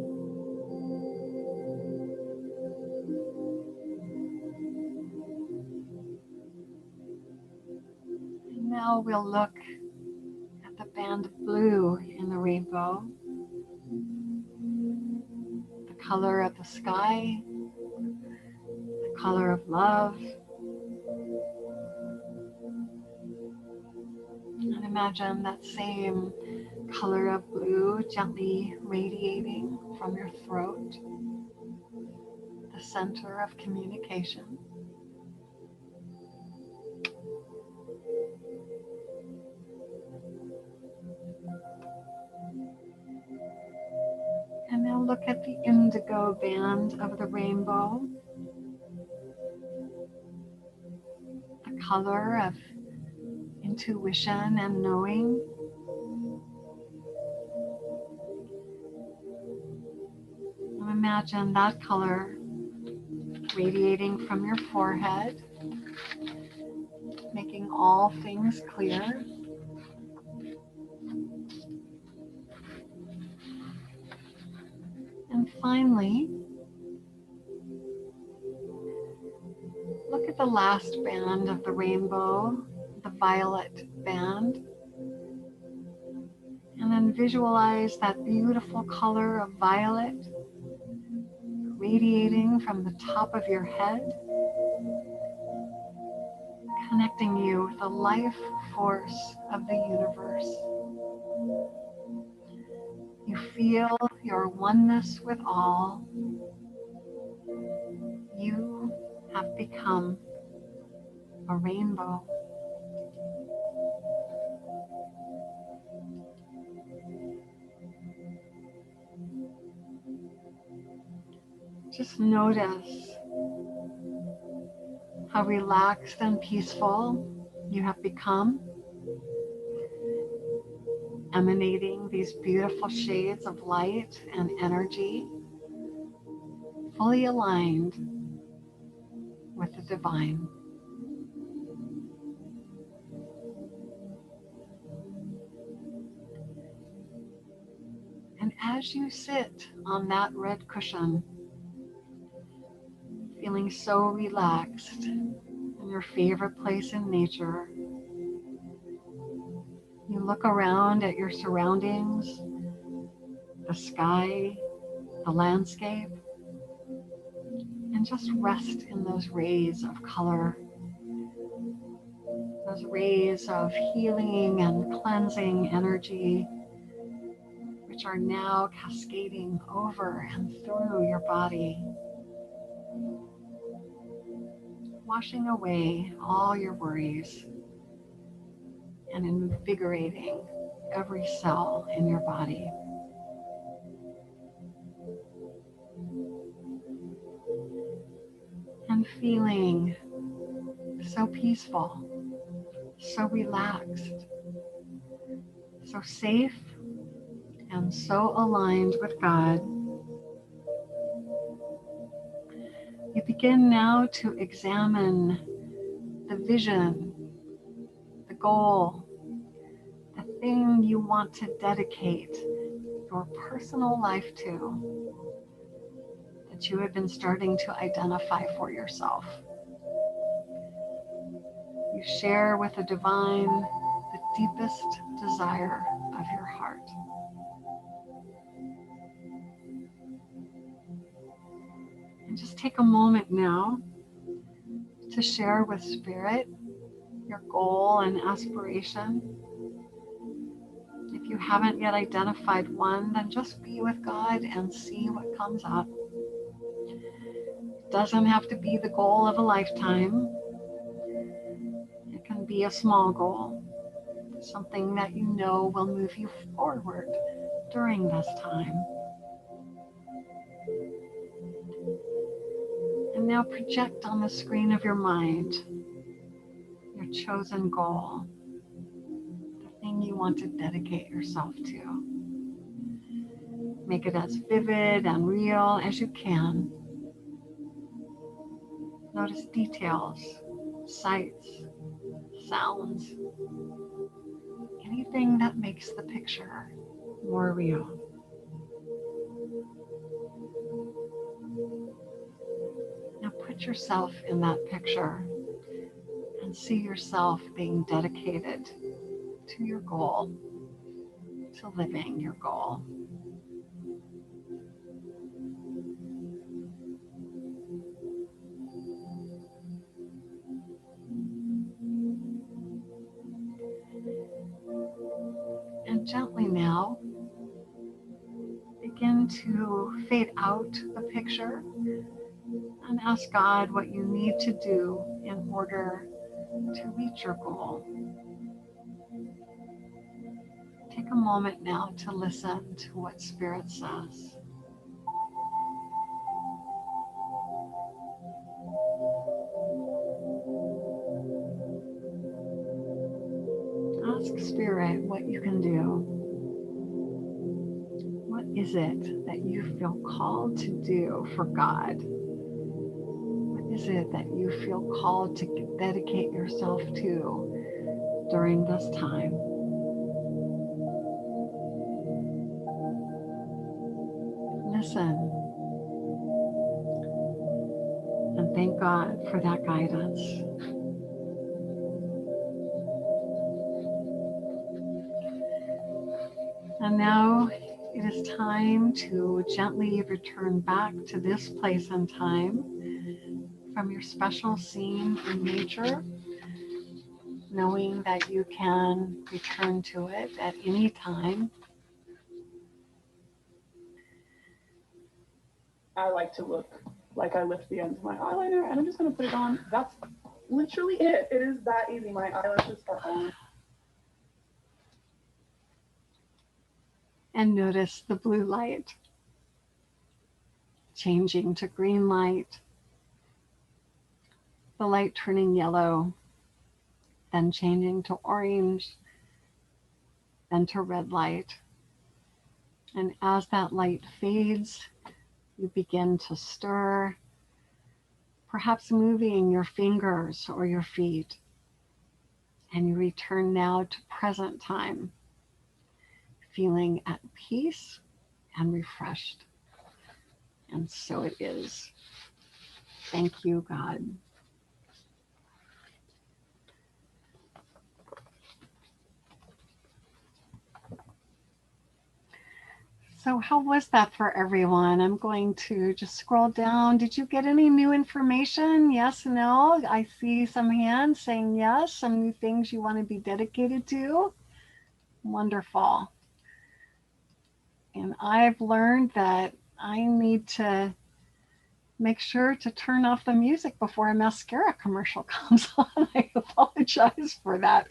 And now we'll look at the band of blue in the rainbow, the color of the sky, the color of love. And imagine that same color of blue gently radiating from your throat, the center of communication. And now look at the indigo band of the rainbow, the color of intuition and knowing. And imagine that color radiating from your forehead, making all things clear. finally, look at the last band of the rainbow, the violet band, and then visualize that beautiful color of violet radiating from the top of your head, connecting you with the life force of the universe. You feel your oneness with all. You have become a rainbow. Just notice how relaxed and peaceful you have become, emanating these beautiful shades of light and energy, fully aligned with the divine. And as you sit on that red cushion, feeling so relaxed in your favorite place in nature, you look around at your surroundings, the sky, the landscape, and just rest in those rays of color, those rays of healing and cleansing energy, which are now cascading over and through your body, washing away all your worries and invigorating every cell in your body. And feeling so peaceful, so relaxed, so safe, and so aligned with God, you begin now to examine the vision, the goal, the thing you want to dedicate your personal life to, that you have been starting to identify for yourself. You share with the divine the deepest desire of your heart. And just take a moment now to share with Spirit your goal and aspiration. If you haven't yet identified one, then just be with God and see what comes up. It doesn't have to be the goal of a lifetime. It can be a small goal, something that you know will move you forward during this time. And now project on the screen of your mind your chosen goal, the thing you want to dedicate yourself to. Make it as vivid and real as you can. Notice details, sights, sounds, anything that makes the picture more real. Now put yourself in that picture and see yourself being dedicated to your goal, to living your goal. And gently now, begin to fade out the picture and ask God what you need to do in order to reach your goal. Take a moment now to listen to what Spirit says. Ask Spirit what you can do. What is it that you feel called to do for God? What is it that you feel called to dedicate yourself to during this time? Listen God, for that guidance. And now it is time to gently return back to this place and time from your special scene in nature, knowing that you can return to it at any time. I like to look like I lift the ends of my eyeliner, and I'm just going to put it on. That's literally it. It is that easy. My eyelashes are on. And notice the blue light changing to green light, the light turning yellow, then changing to orange, then to red light. And as that light fades, you begin to stir, perhaps moving your fingers or your feet. And you return now to present time, feeling at peace and refreshed. And so it is. Thank you, God. So how was that for everyone? I'm going to just scroll down. Did you get any new information? Yes, no? I see some hands saying yes, some new things you want to be dedicated to. Wonderful. And I've learned that I need to make sure to turn off the music before a mascara commercial comes on. I apologize for that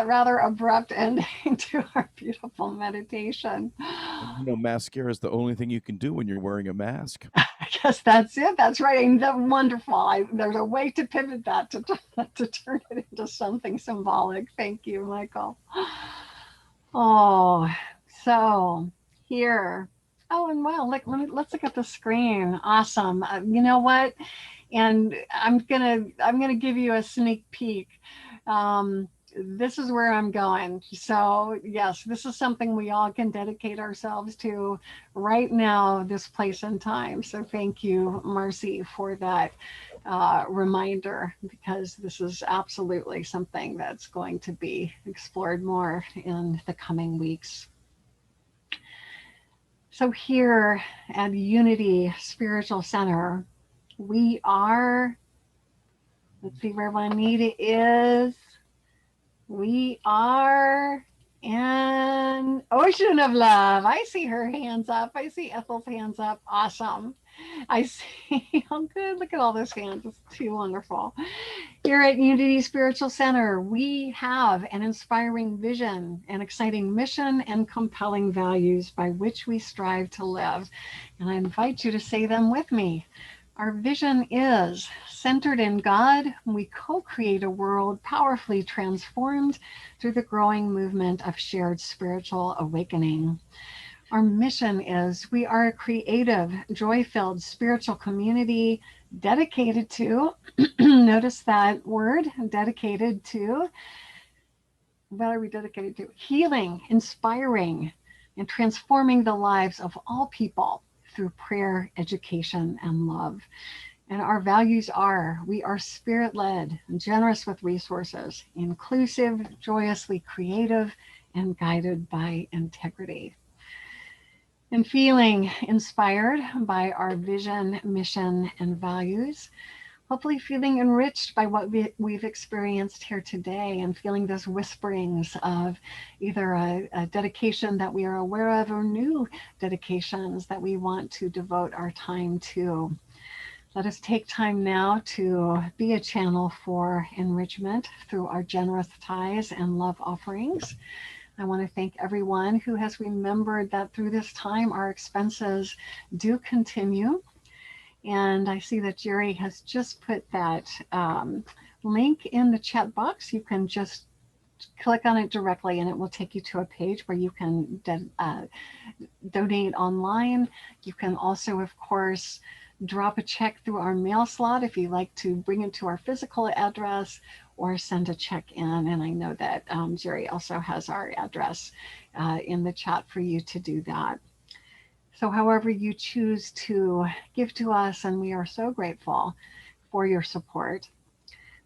rather abrupt ending to our beautiful meditation. You know, mascara is the only thing you can do when you're wearing a mask. I guess that's it. That's right. And that's wonderful. There's a way to pivot that to turn it into something symbolic. Thank you, Michael. Oh, so here. Oh, and wow, let's look at the screen. Awesome. You know what? And I'm gonna give you a sneak peek. This is where I'm going. So yes, this is something we all can dedicate ourselves to right now, this place and time. So thank you, Marcy, for that reminder, because this is absolutely something that's going to be explored more in the coming weeks. So here at Unity Spiritual Center, we are, let's see where Juanita is. We are an ocean of love. I see her hands up. I see Ethel's hands up. Awesome. I see, oh good, look at all those hands. It's too wonderful. Here at Unity Spiritual Center, we have an inspiring vision, an exciting mission, and compelling values by which we strive to live. And I invite you to say them with me. Our vision is centered in God. We co-create a world powerfully transformed through the growing movement of shared spiritual awakening. Our mission is we are a creative, joy-filled spiritual community dedicated to, notice that word, dedicated to, what are we dedicated to? Healing, inspiring, and transforming the lives of all people through prayer, education, and love. And our values are, we are spirit-led, generous with resources, inclusive, joyously creative, and guided by integrity. And feeling inspired by our vision, mission, and values, hopefully feeling enriched by what we've experienced here today, and feeling those whisperings of either a dedication that we are aware of or new dedications that we want to devote our time to. Let us take time now to be a channel for enrichment through our generous tithes and love offerings. I want to thank everyone who has remembered that through this time, our expenses do continue. And I see that Jerry has just put that link in the chat box. You can just click on it directly and it will take you to a page where you can donate online. You can also, of course, drop a check through our mail slot if you like to bring it to our physical address, or send a check in. And I know that Jerry also has our address in the chat for you to do that. So however you choose to give to us, and we are so grateful for your support.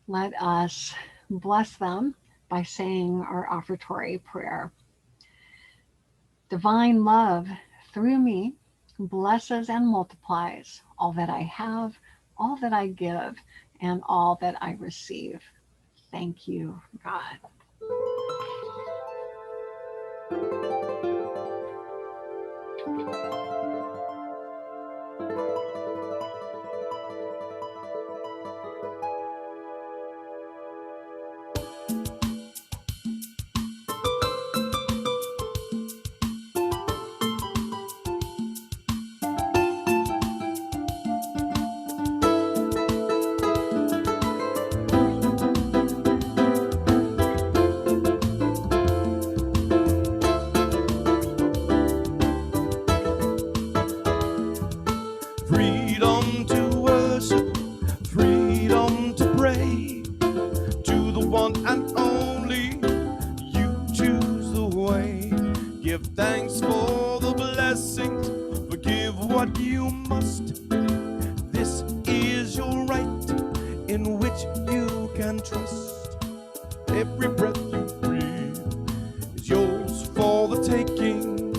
Let us bless them by saying our offertory prayer. Divine love through me blesses and multiplies all that I have, all that I give, and all that I receive. Thank you, God. Freedom to worship, freedom to pray to the one and only. You choose the way. Give thanks for the blessings, forgive what you must. This is your right in which you can trust. Every breath you breathe is yours for the taking.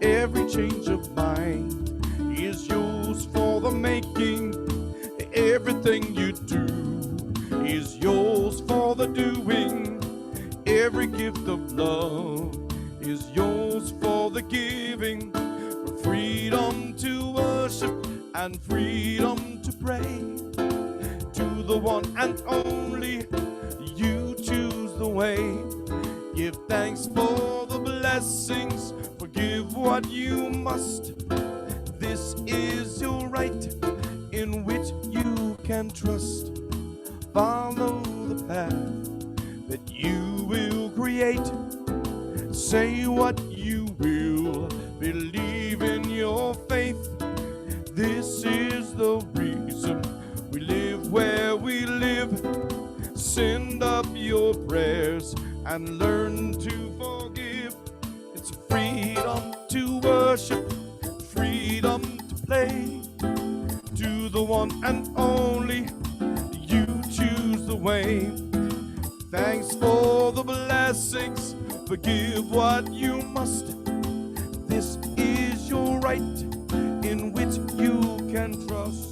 Every change of mind is yours for the making. Everything you do is yours for the doing. Every gift of love is yours for the giving. Freedom to worship and freedom to pray to the one and only. You choose the way. Give thanks for the blessings, forgive what you must. This is your right in which you can trust. Follow the path that you will create. Say what you will, believe in your faith. This is the reason we live where we live. Send up your prayers and learn to forgive. It's freedom to worship, freedom to play to the one and only. You choose the way. Thanks for the blessings, forgive what you must. This is your right in which you can trust.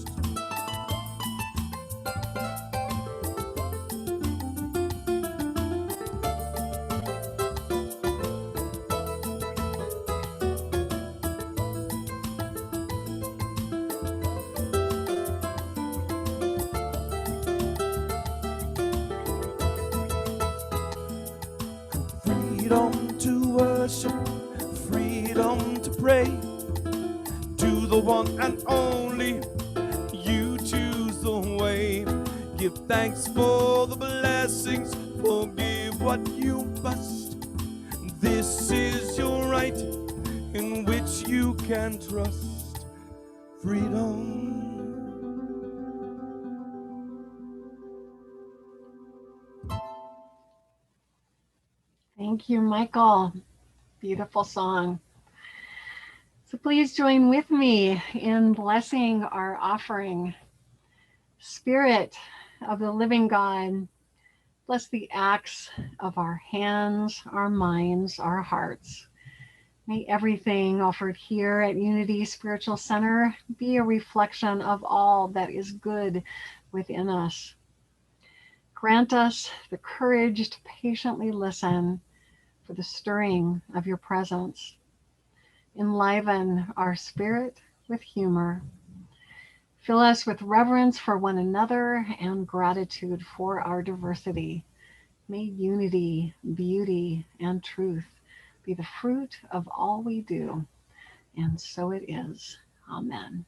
Freedom to worship, freedom to pray to the one and only. You choose the way. Give thanks for the blessings, forgive what you must. This is your right in which you can trust. Freedom. Thank you, Michael. Beautiful song. So please join with me in blessing our offering. Spirit of the living God, bless the acts of our hands, our minds, our hearts. May everything offered here at Unity Spiritual Center be a reflection of all that is good within us. Grant us the courage to patiently listen for the stirring of your presence. Enliven our spirit with humor. Fill us with reverence for one another and gratitude for our diversity. May unity, beauty, and truth be the fruit of all we do. And so it is. Amen.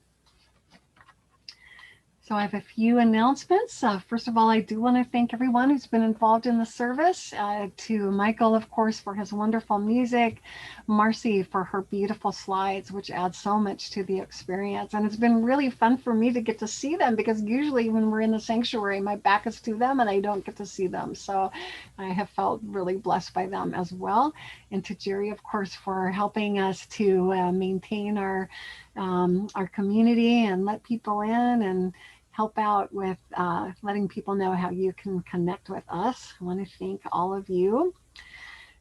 So I have a few announcements. First of all, I do want to thank everyone who's been involved in the service. To Michael, of course, for his wonderful music. Marcy for her beautiful slides, which add so much to the experience. And it's been really fun for me to get to see them, because usually when we're in the sanctuary, my back is to them and I don't get to see them. So I have felt really blessed by them as well. And to Jerry, of course, for helping us to maintain our community and let people in, and help out with letting people know how you can connect with us. I want to thank all of you.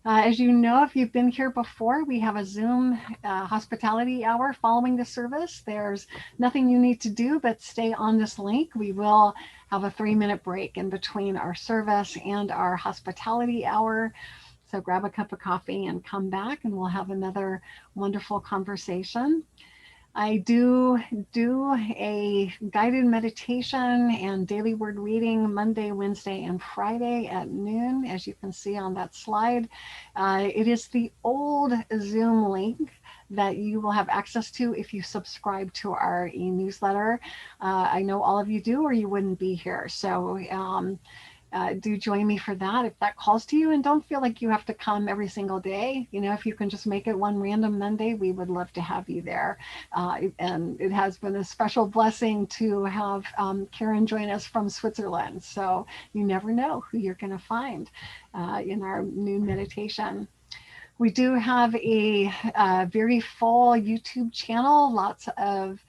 As you know, if you've been here before, we have a Zoom hospitality hour following the service. There's nothing you need to do but stay on this link. We will have a 3-minute break in between our service and our hospitality hour. So grab a cup of coffee and come back, and we'll have another wonderful conversation. I do a guided meditation and daily word reading Monday, Wednesday, and Friday at noon, as you can see on that slide. It is the old Zoom link that you will have access to if you subscribe to our e-newsletter. I know all of you do, or you wouldn't be here. So do join me for that if that calls to you, and don't feel like you have to come every single day. You know, if you can just make it one random Monday, we would love to have you there. And it has been a special blessing to have Karen join us from Switzerland. So you never know who you're going to find in our noon meditation. We do have a very full YouTube channel, lots of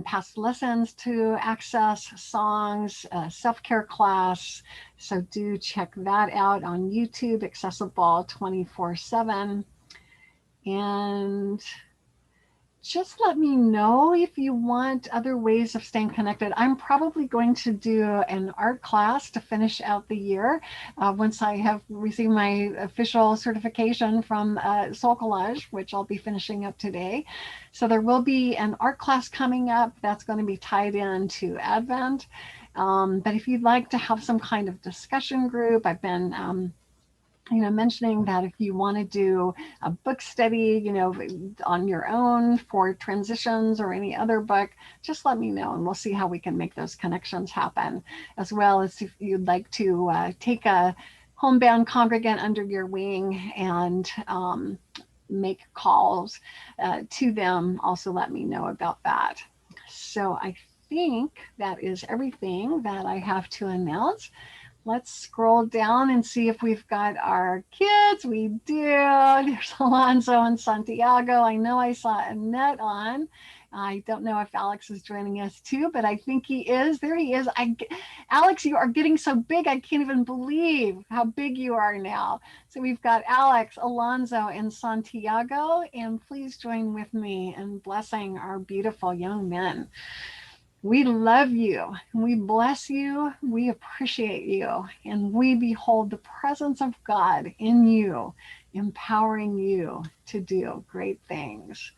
past lessons to access, songs, self-care class. So do check that out on YouTube, accessible 24/7. And just let me know if you want other ways of staying connected. I'm probably going to do an art class to finish out the year once I have received my official certification from Soul Collage, which I'll be finishing up today. So there will be an art class coming up that's going to be tied into Advent. But if you'd like to have some kind of discussion group, I've been mentioning that if you want to do a book study, on your own for Transitions or any other book, just let me know and we'll see how we can make those connections happen. As well as if you'd like to take a homebound congregant under your wing and make calls to them, also let me know about that. So I think that is everything that I have to announce. Let's scroll down and see if we've got our kids. We do. There's Alonso and Santiago. I know I saw Annette on. I don't know if Alex is joining us too, but I think he is. There he is. Alex, you are getting so big. I can't even believe how big you are now. So we've got Alex, Alonso, and Santiago. And please join with me in blessing our beautiful young men. We love you, we bless you, we appreciate you, and we behold the presence of God in you, empowering you to do great things.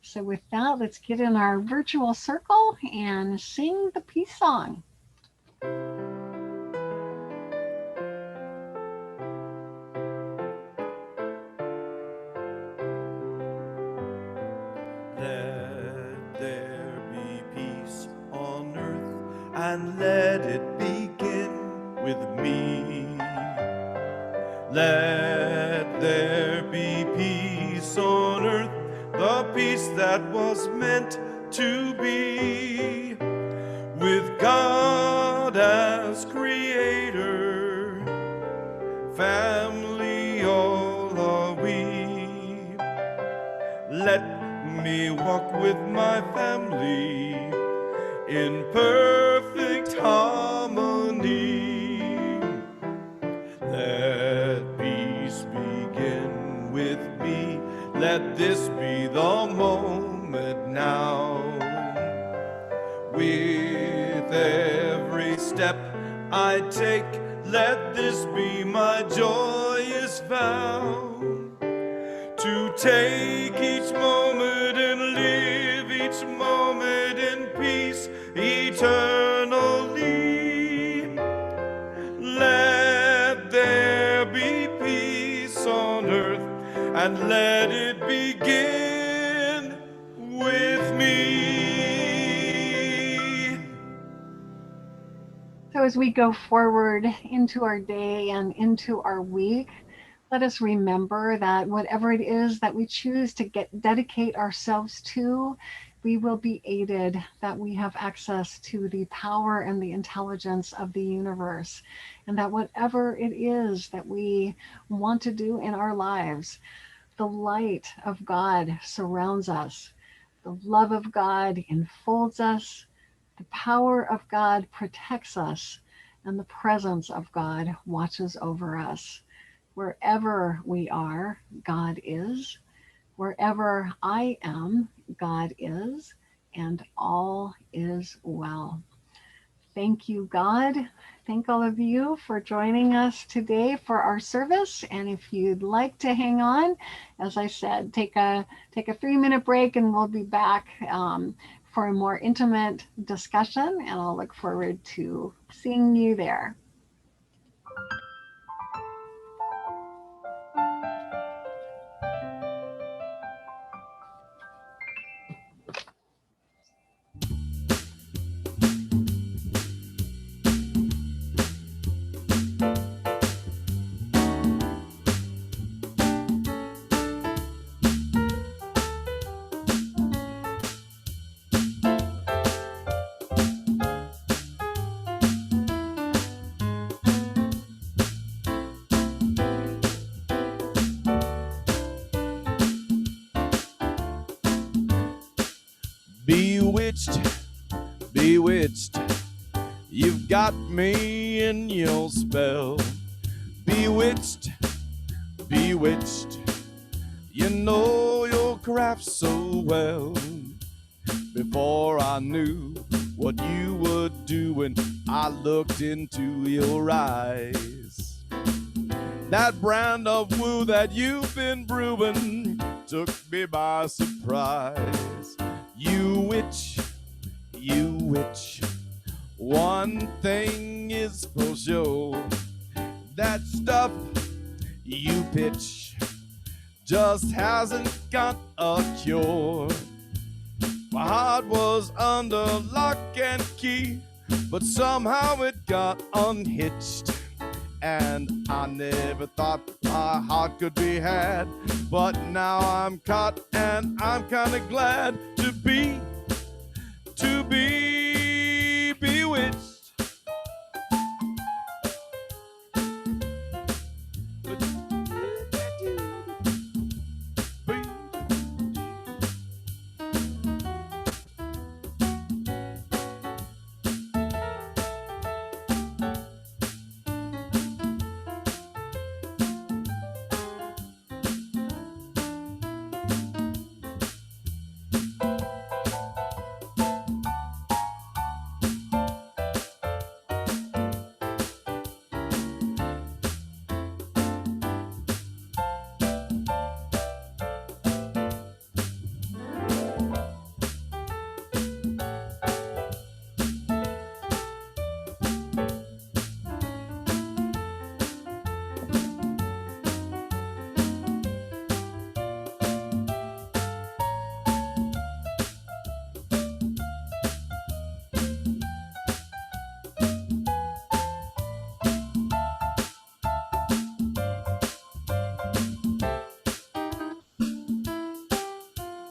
So with that, let's get in our virtual circle and sing the peace song. And let it begin with me. Let there be peace on earth, the peace that was meant to be. With God as creator, family all are we. Let me walk with my family in perfect harmony. Let peace begin with me. Let this be the moment now. With every step I take, let this be my joyous vow. To take each moment and live each moment in peace eternally. Let there be peace on earth, and let it begin with me. So as we go forward into our day and into our week, let us remember that whatever it is that we choose to dedicate ourselves to, we will be aided, that we have access to the power and the intelligence of the universe, and that whatever it is that we want to do in our lives, the light of God surrounds us. The love of God enfolds us. The power of God protects us, and the presence of God watches over us. Wherever we are, God is. Wherever I am, God is, and all is well. Thank you, God. Thank all of you for joining us today for our service. And if you'd like to hang on, as I said, take a 3-minute break and we'll be back for a more intimate discussion. And I'll look forward to seeing you there. Bewitched, bewitched, you've got me in your spell. Bewitched, bewitched, you know your craft so well. Before I knew what you were doing, I looked into your eyes. That brand of woo that you've been brewing took me by surprise. You witch, one thing is for sure, that stuff you pitch just hasn't got a cure. My heart was under lock and key, but somehow it got unhitched. And I never thought my heart could be had, but now I'm caught and I'm kinda glad to be bewitched.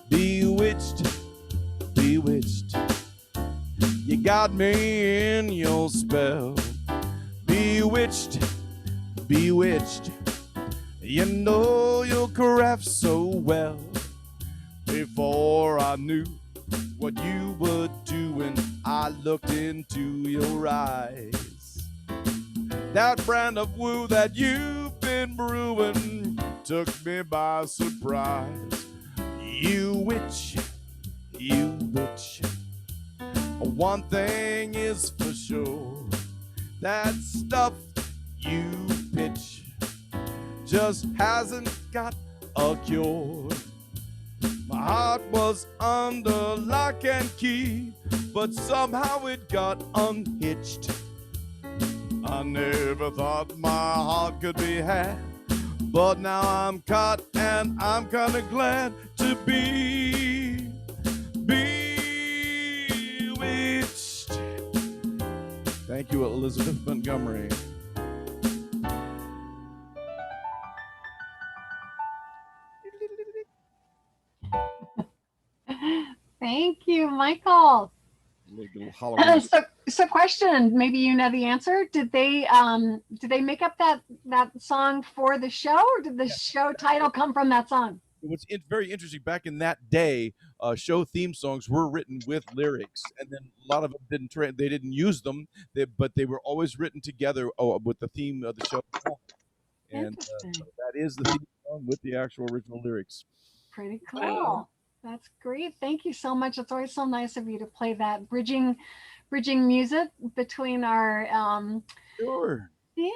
Bewitched, bewitched, you got me in your spell. Bewitched, bewitched, you know your craft so well. Before I knew what you were doing, I looked into your eyes. That brand of woo that you've been brewing took me by surprise. You witch, one thing is for sure, that stuff you pitch just hasn't got a cure. My heart was under lock and key, but somehow it got unhitched. I never thought my heart could be had, but now I'm caught and I'm kinda glad to be bewitched. Thank you, Elizabeth Montgomery. Thank you, Michael. So question, maybe you know the answer. Did they make up that song for the show, or did the show title come from that song? very interesting, back in that day, show theme songs were written with lyrics, and then a lot of them they didn't use them, but they were always written together with the theme of the show. And Interesting. so that is the theme song with the actual original lyrics. Pretty cool. Wow. That's great. Thank you so much. It's always so nice of you to play that bridging music between our Sure. yeah.